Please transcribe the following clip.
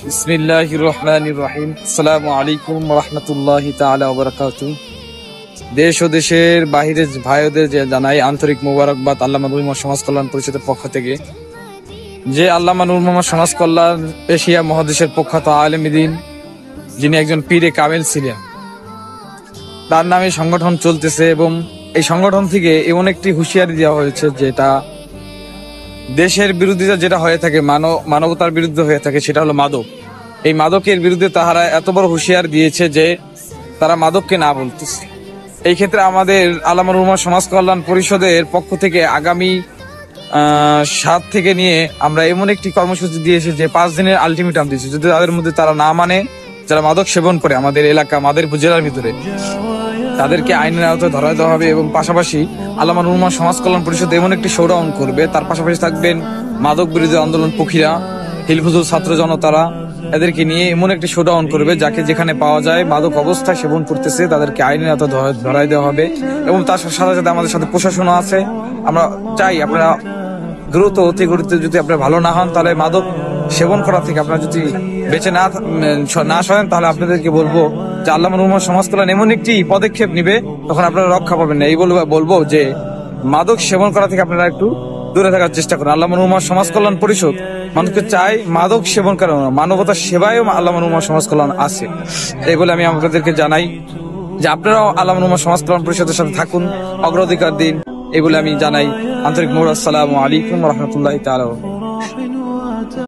বিসমিল্লাহির রহমানির রহিম। আসসালামু আলাইকুম ওয়া রাহমাতুল্লাহি তাআলা ওয়া বারাকাতুহু। দেশ ও দেশের বাহিরের ভাইদের জানাই আন্তরিক মোবারকবাদ আল্লামা নূর মোহাম্মদ সমাজ কল্যাণ পরিষদের পক্ষ থেকে। যে আল্লামা নূর মোহাম্মদ সমাজ কল্যাণ এশিয়া মহাদেশের প্রখ্যাত আলেম দ্বীন, যিনি একজন পীরে কামেল ছিলেন, তার নামে সংগঠন চলতেছে এবং এই সংগঠন থেকে এমন একটি হুঁশিয়ারি দেওয়া হয়েছে যেটা দেশের বিরোধিতা যেটা হয়ে থাকে, মানবতার বিরুদ্ধে হয়ে থাকে, সেটা হলো মাদক। এই মাদকের বিরুদ্ধে তাহারা এত বড় হুঁশিয়ার দিয়েছে যে তারা মাদককে না বলতেছে। এই ক্ষেত্রে আমাদের আল্লামা নূর মোহাম্মদ সমাজ কল্যাণ পরিষদের পক্ষ থেকে আগামী 7 থেকে নিয়ে আমরা এমন একটি কর্মসূচি দিয়েছি যে 5 দিনের আলটিমেটাম দিয়েছি। যদি তাদের মধ্যে তারা না মানে, যারা মাদক সেবন করে আমাদের এলাকা মাদারীপুর জেলার ভিতরে, তাদেরকে আইনের আওতায় ধরা দেওয়া হবে। এবং পাশাপাশি আল্লামা নূর মোহাম্মদ সমাজ কল্যাণ পরিষদ এমন একটি শোডাউন করবে, তার পাশাপাশি থাকবেন মাদক বিরোধী আন্দোলন পক্ষীরা, হিলফুজুল ছাত্র জনতারা, এদেরকে নিয়ে এমন একটি শোডাউন করবে যাকে যেখানে পাওয়া যায় মাদক অবস্থায় সেবন করতেছে তাদেরকে আইনের আওতায় ধরাই দেওয়া হবে। এবং তার সাথে সাথে আমাদের সাথে প্রশাসনও আছে। আমরা চাই আপনারা দ্রুত অতি গতিতে, যদি আপনারা ভালো না হন তাহলে মাদক সেবন করা থেকে আপনারা যদি বেঁচে না সরেন, তাহলে আপনাদেরকে বলবো যে আল্লামা নূর মোহাম্মদ সমাজ কল্যাণ এমন একটি পদক্ষেপ নিবে, তখন আপনারা রক্ষা পাবেন না। এই বলবো যে মাদক সেবন করা থেকে আপনারা একটু দূরে থাকার চেষ্টা করুন। আল্লামা নূর মোহাম্মদ সমাজ কল্যাণ পরিষদ মানুষকে চাই মাদক সেবন করা না, মানবতার সেবায়ও আল্লামা নূর মোহাম্মদ সমাজ কল্যাণ আছে। এই বলে আমি আপনাদেরকে জানাই যে আপনারাও আল্লামা নূর মোহাম্মদ সমাজ কল্যাণ পরিষদের সাথে থাকুন, অগ্রাধিকার দিন, এই বলে আমি জানাই। আন্তরিক মোবারক। আসসালামু আলাইকুম ওয়া রাহমাতুল্লাহি তাআলা।